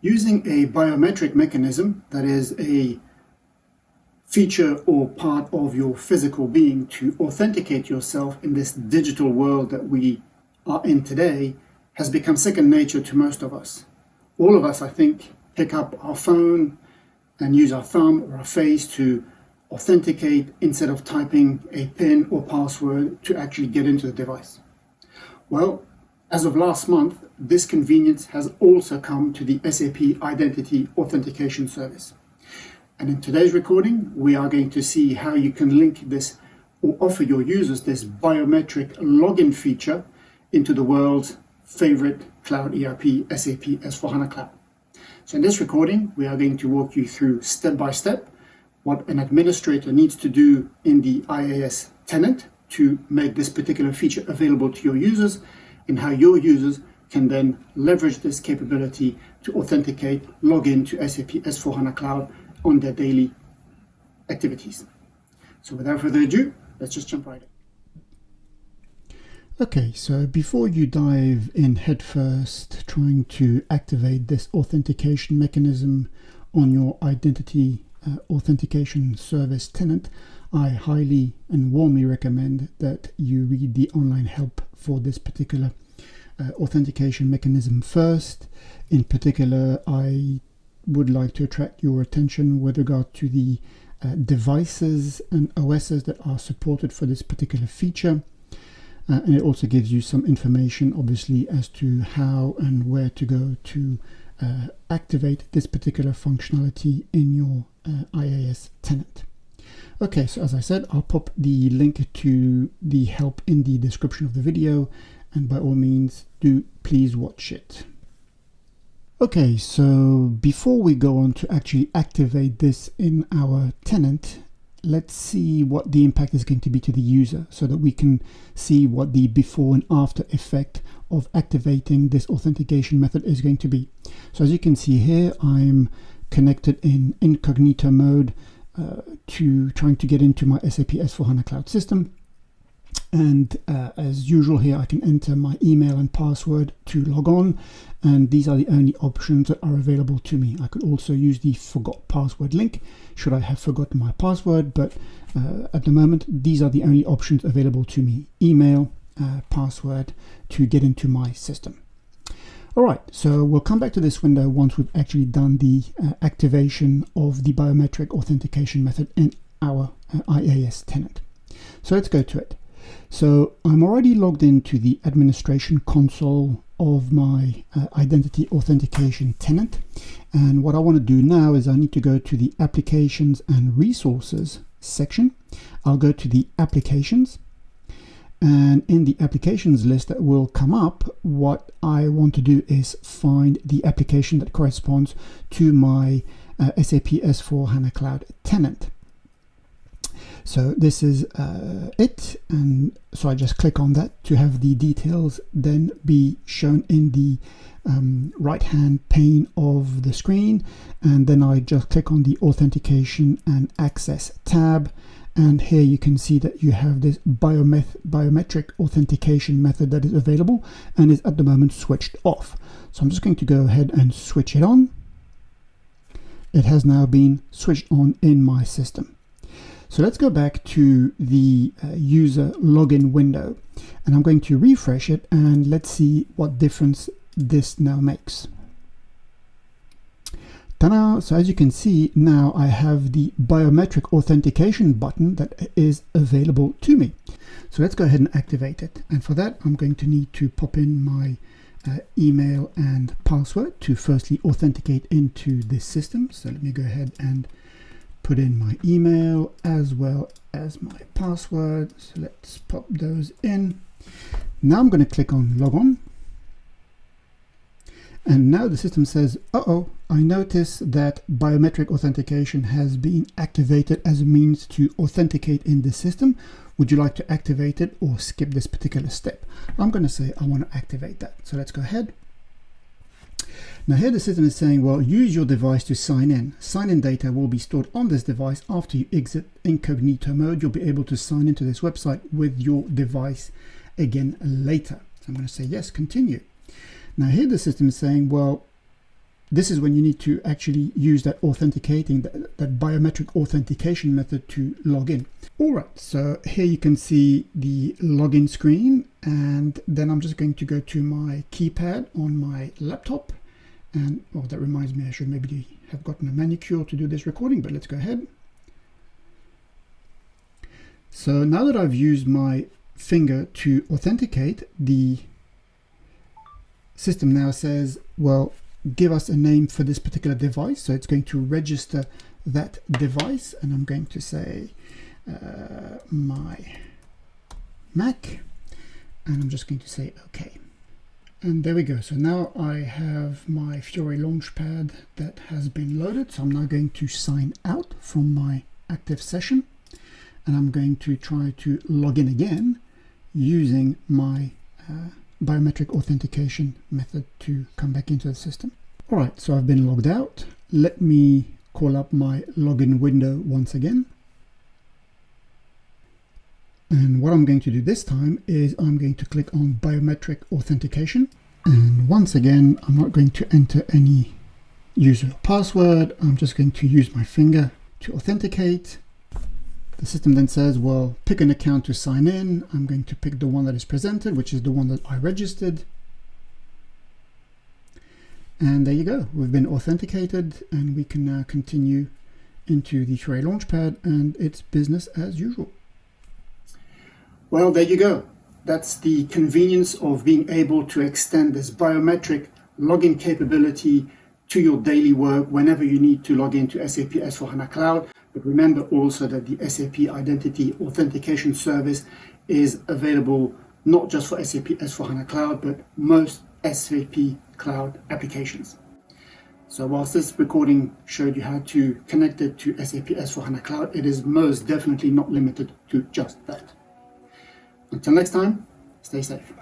Using a biometric mechanism, that is a feature or part of your physical being, to authenticate yourself in this digital world that we are in today, has become second nature to most of us. All of us, I think, pick up our phone and use our thumb or our face to authenticate instead of typing a PIN or password to actually get into the device. Well, as of last month, this convenience has also come to the SAP Identity Authentication Service. And in today's recording, we are going to see how you can link this or offer your users this biometric login feature into the world's favorite cloud ERP, SAP S/4HANA Cloud. So in this recording, we are going to walk you through step by step what an administrator needs to do in the IAS tenant to make this particular feature available to your users, and how your users can then leverage this capability to authenticate, log in to SAP S/4HANA Cloud on their daily activities. So without further ado, let's just jump right in. Okay, so before you dive in headfirst trying to activate this authentication mechanism on your identity authentication service tenant, I highly and warmly recommend that you read the online help for this particular authentication mechanism first. In particular, I would like to attract your attention with regard to the devices and OSs that are supported for this particular feature. And it also gives you some information, obviously, as to how and where to go to activate this particular functionality in your IAS tenant. Okay, so as I said, I'll pop the link to the help in the description of the video, and by all means, do please watch it. Okay, so before we go on to actually activate this in our tenant, let's see what the impact is going to be to the user so that we can see what the before and after effect of activating this authentication method is going to be. So as you can see here, I'm connected in incognito mode to trying to get into my SAP S/4HANA Cloud system. And as usual here, I can enter my email and password to log on, and these are the only options that are available to me. I could also use the forgot password link should I have forgotten my password, but at the moment these are the only options available to me: email, password, to get into my system. Alright, so we'll come back to this window once we've actually done the activation of the biometric authentication method in our IAS tenant. So let's go to it. So I'm already logged into the administration console of my identity authentication tenant, and what I want to do now is I need to go to the applications and resources section. I'll go to the applications, and in the applications list that will come up, what I want to do is find the application that corresponds to my SAP S/4HANA Cloud tenant. So this is it, and so I just click on that to have the details then be shown in the right hand pane of the screen, and then I just click on the authentication and access tab, and here you can see that you have this biometric authentication method that is available and is at the moment switched off. So I'm just going to go ahead and switch it on. It has now been switched on in my system. So let's go back to the user login window, and I'm going to refresh it, and let's see what difference this now makes. Ta-da! So as you can see, now I have the biometric authentication button that is available to me. So let's go ahead and activate it, and for that I'm going to need to pop in my email and password to firstly authenticate into this system. So let me go ahead and put in my email as well as my password. So let's pop those in. Now I'm going to click on log on, and now the system says, uh-oh, I notice that biometric authentication has been activated as a means to authenticate in the system. Would you like to activate it or skip this particular step? I'm going to say I want to activate that. So let's go ahead. Now here the system is saying, well, use your device to sign in. Sign-in data will be stored on this device. After you exit incognito mode, you'll be able to sign into this website with your device again later. So I'm going to say yes, continue. Now here the system is saying, well, This is when you need to actually use that authenticating, that biometric authentication method to log in. All right, so here you can see the login screen, and then I'm just going to go to my keypad on my laptop. And well, that reminds me, I should maybe have gotten a manicure to do this recording, but let's go ahead. So now that I've used my finger to authenticate, the system now says, well, give us a name for this particular device. So it's going to register that device, and I'm going to say my Mac, and I'm just going to say OK. And there we go. So now I have my Fiori Launchpad that has been loaded. So I'm now going to sign out from my active session, and I'm going to try to log in again using my biometric authentication method to come back into the system. All right, so I've been logged out. Let me call up my login window once again. And what I'm going to do this time is I'm going to click on biometric authentication. And once again, I'm not going to enter any user or password. I'm just going to use my finger to authenticate. The system then says, well, pick an account to sign in. I'm going to pick the one that is presented, which is the one that I registered. And there you go. We've been authenticated, and we can now continue into the Fiori Launchpad, and it's business as usual. Well, there you go. That's the convenience of being able to extend this biometric login capability to your daily work whenever you need to log into SAP S/4HANA Cloud. But remember also that the SAP Identity Authentication Service is available not just for SAP S/4HANA Cloud, but most SAP Cloud applications. So whilst this recording showed you how to connect it to SAP S/4HANA Cloud, it is most definitely not limited to just that. Until next time, stay safe.